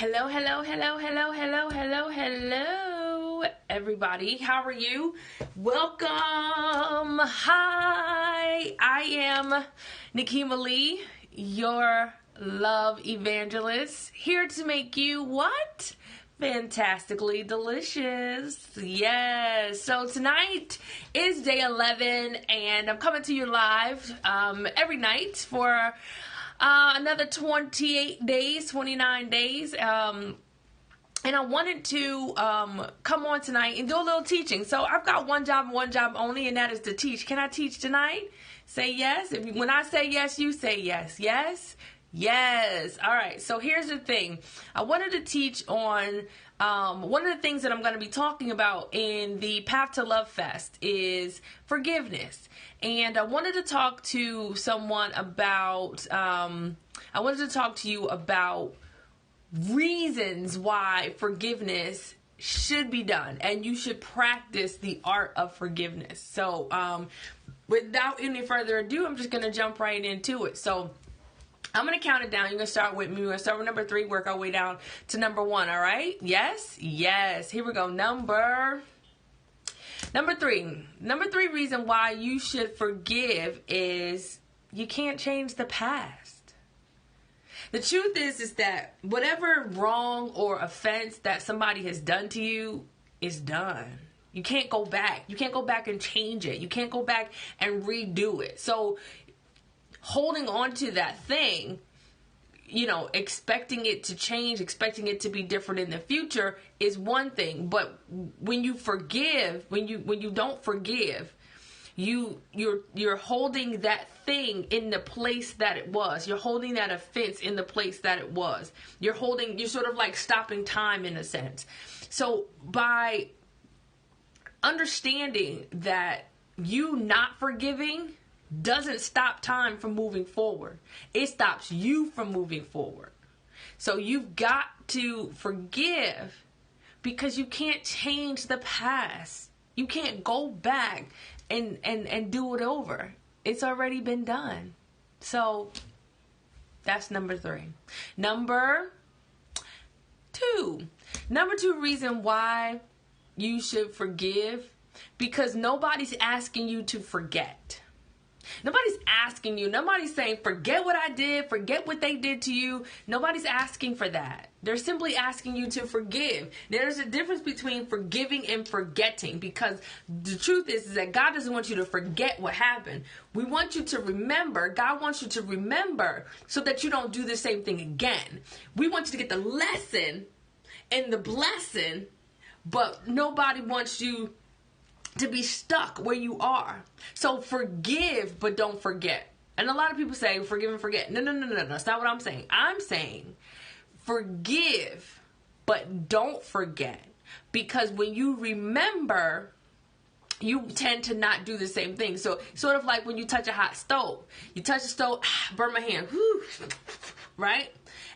Hello, hello, hello, hello, hello, hello, hello, everybody. How are you? Welcome. Hi, I am Nikema Lee, your love evangelist, here to make you what? Fantastically delicious. Yes. So tonight is day 11, and I'm coming to you live every night for another 28 days, 29 days. And I wanted to come on tonight and do a little teaching. So I've got one job only, and that is to teach. Can I teach tonight? Say yes. When I say yes, you say yes. Yes? Yes. All right. So here's the thing. I wanted to teach on one of the things that I'm going to be talking about in the Path to Love Fest is forgiveness. And I wanted to talk to someone about, reasons why forgiveness should be done. And you should practice the art of forgiveness. So without any further ado, I'm just going to jump right into it. So I'm going to count it down. You're going to start with me. We're going to start with number 3, work our way down to number 1. All right? Yes? Yes. Here we go. Number 3. Number 3 reason why you should forgive is you can't change the past. The truth is that whatever wrong or offense that somebody has done to you is done. You can't go back. You can't go back and change it. You can't go back and redo it. So holding on to that thing, expecting it to change, expecting it to be different in the future is one thing. But when you forgive, when you don't forgive, you're holding that thing in the place that it was. You're holding that offense in the place that it was. You're sort of like stopping time in a sense. So by understanding that you not forgiving doesn't stop time from moving forward. It stops you from moving forward. So you've got to forgive because you can't change the past. You can't go back and do it over. It's already been done. So that's number 3. Number 2. Number 2 reason why you should forgive, because nobody's asking you to forget. Nobody's asking you. Nobody's saying, forget what I did, forget what they did to you. Nobody's asking for that. They're simply asking you to forgive. There's a difference between forgiving and forgetting, because the truth is that God doesn't want you to forget what happened. We want you to remember. God wants you to remember so that you don't do the same thing again. We want you to get the lesson and the blessing, but nobody wants you to be stuck where you are. So forgive, but don't forget. And a lot of people say forgive and forget. No. That's not what I'm saying. I'm saying forgive, but don't forget. Because when you remember, you tend to not do the same thing. So sort of like when you touch a hot stove. You touch the stove, burn my hand. Whew, right?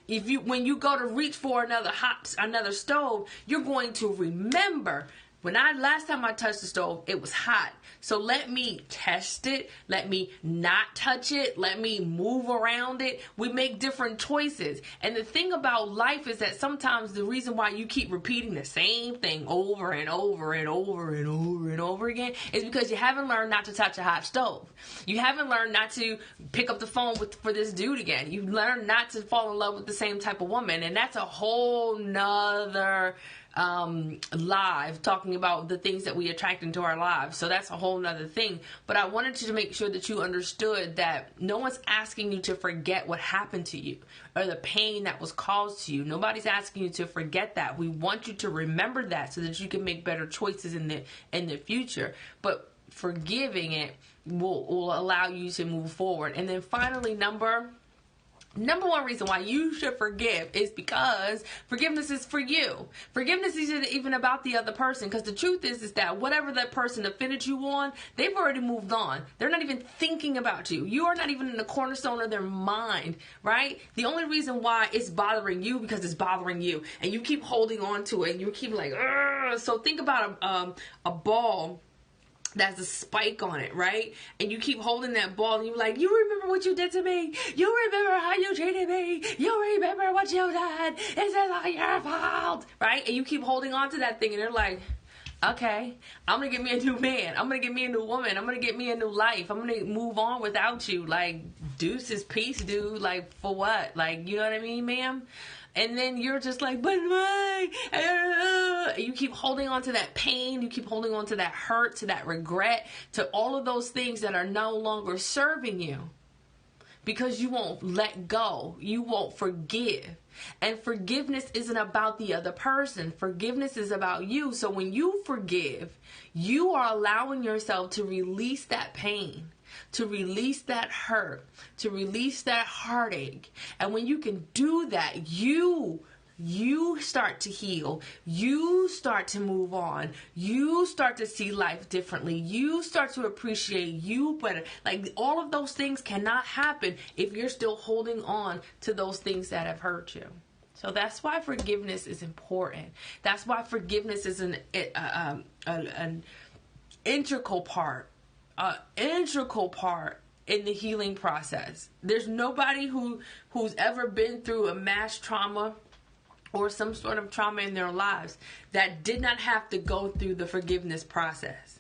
When you go to reach for another stove, you're going to remember, last time I touched the stove, it was hot. So let me test it. Let me not touch it. Let me move around it. We make different choices. And the thing about life is that sometimes the reason why you keep repeating the same thing over and over and over and over and over again is because you haven't learned not to touch a hot stove. You haven't learned not to pick up the phone for this dude again. You've learned not to fall in love with the same type of woman. And that's a whole nother live, talking about the things that we attract into our lives. So that's a whole nother thing. But I wanted to make sure that you understood that no one's asking you to forget what happened to you or the pain that was caused to you. Nobody's asking you to forget that. We want you to remember that so that you can make better choices in the future. But forgiving it will allow you to move forward. And then finally, number 1 reason why you should forgive is because forgiveness is for you. Forgiveness isn't even about the other person, because the truth is that whatever that person offended you on, they've already moved on. They're not even thinking about you. You are not even in the cornerstone of their mind, right? The only reason why it's bothering you because it's bothering you, and you keep holding on to it, and you keep like, ugh. So think about a ball that's a spike on it, right? And you keep holding that ball and you're like, you remember what you did to me? You remember how you treated me? You remember what you did? It's all your fault, right? And you keep holding on to that thing and they're like, okay, I'm going to get me a new man. I'm going to get me a new woman. I'm going to get me a new life. I'm going to move on without you. Like, deuces, peace, dude. Like, for what? Like, you know what I mean, ma'am? And then you're just like, but why? You keep holding on to that pain. You keep holding on to that hurt, to that regret, to all of those things that are no longer serving you. Because you won't let go. You won't forgive. And forgiveness isn't about the other person. Forgiveness is about you. So when you forgive, you are allowing yourself to release that pain, to release that hurt, to release that heartache. And when you can do that, you start to heal. You start to move on. You start to see life differently. You start to appreciate you better. Like, all of those things cannot happen if you're still holding on to those things that have hurt you. So that's why forgiveness is important. That's why forgiveness is an integral part in the healing process. There's nobody who's ever been through a mass trauma or some sort of trauma in their lives that did not have to go through the forgiveness process.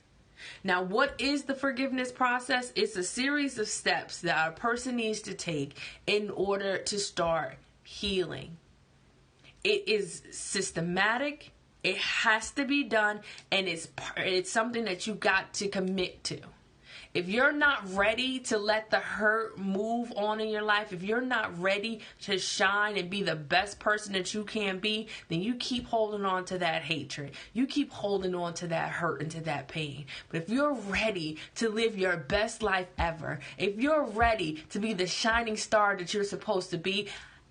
Now, what is the forgiveness process? It's a series of steps that a person needs to take in order to start healing. It is systematic. It has to be done, and it's something that you got to commit to. If you're not ready to let the hurt move on in your life, if you're not ready to shine and be the best person that you can be, then you keep holding on to that hatred. You keep holding on to that hurt and to that pain. But if you're ready to live your best life ever, if you're ready to be the shining star that you're supposed to be,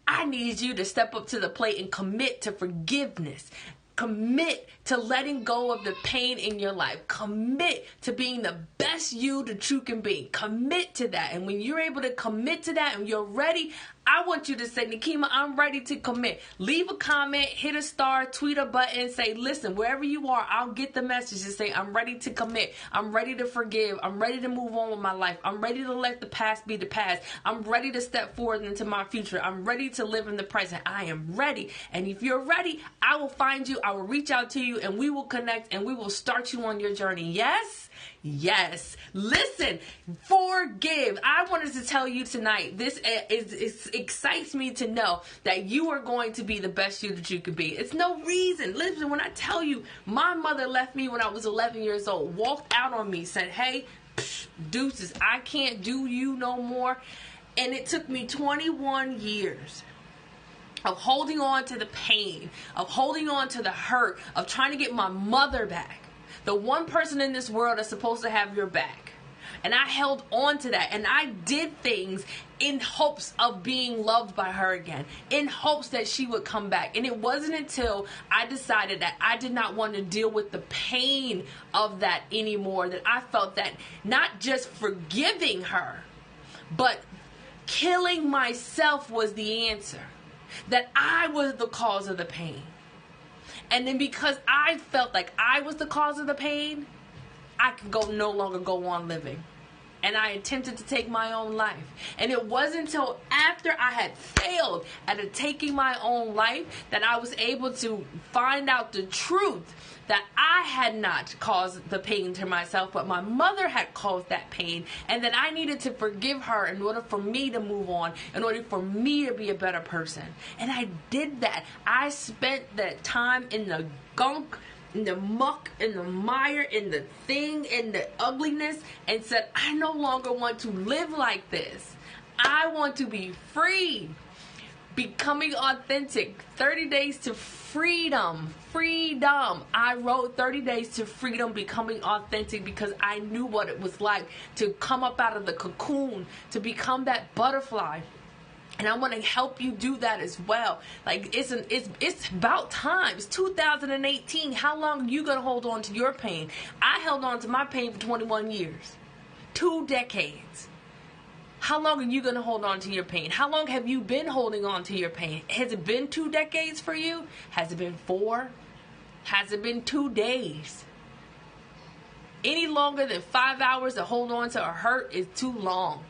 I need you to step up to the plate and commit to forgiveness. Commit to letting go of the pain in your life. Commit to being the best you that you can be. Commit to that. And when you're able to commit to that and you're ready, I want you to say, Nikema, I'm ready to commit. Leave a comment, hit a star, tweet a button, say, listen, wherever you are, I'll get the message and say, I'm ready to commit. I'm ready to forgive. I'm ready to move on with my life. I'm ready to let the past be the past. I'm ready to step forward into my future. I'm ready to live in the present. I am ready. And if you're ready, I will find you. I will reach out to you and we will connect and we will start you on your journey. Yes? Yes. Listen, forgive. I wanted to tell you tonight, this excites me to know that you are going to be the best you that you could be. It's no reason. Listen, when I tell you, my mother left me when I was 11 years old, walked out on me, said, hey, deuces, I can't do you no more. And it took me 21 years of holding on to the pain, of holding on to the hurt, of trying to get my mother back. The one person in this world that's supposed to have your back. And I held on to that. And I did things in hopes of being loved by her again. In hopes that she would come back. And it wasn't until I decided that I did not want to deal with the pain of that anymore, that I felt that not just forgiving her, but killing myself was the answer. That I was the cause of the pain. And then because I felt like I was the cause of the pain, I could no longer go on living. And I attempted to take my own life. And it wasn't until after I had failed at taking my own life that I was able to find out the truth that I had not caused the pain to myself, but my mother had caused that pain, and that I needed to forgive her in order for me to move on, in order for me to be a better person. And I did that. I spent that time in the gunk, in the muck, in the mire, in the thing, in the ugliness, and said, I no longer want to live like this. I want to be free. Becoming authentic. 30 days to freedom. Freedom. I wrote 30 days to freedom, becoming authentic, because I knew what it was like to come up out of the cocoon, to become that butterfly. And I want to help you do that as well. Like, it's about time. It's 2018. How long are you going to hold on to your pain? I held on to my pain for 21 years. 2 decades. How long are you going to hold on to your pain? How long have you been holding on to your pain? Has it been 2 decades for you? Has it been 4? Has it been 2 days? Any longer than 5 hours to hold on to a hurt is too long.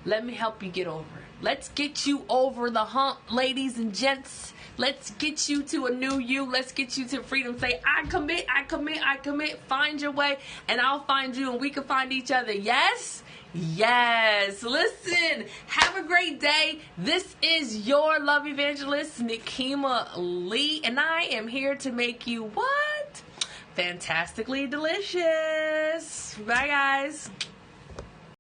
Let me help you get over it. Let's get you over the hump, ladies and gents. Let's get you to a new you. Let's get you to freedom. Say, I commit, I commit, I commit. Find your way, and I'll find you, and we can find each other. Yes? Yes. Listen, have a great day. This is your love evangelist, Nikema Lee, and I am here to make you what? Fantastically delicious. Bye, guys.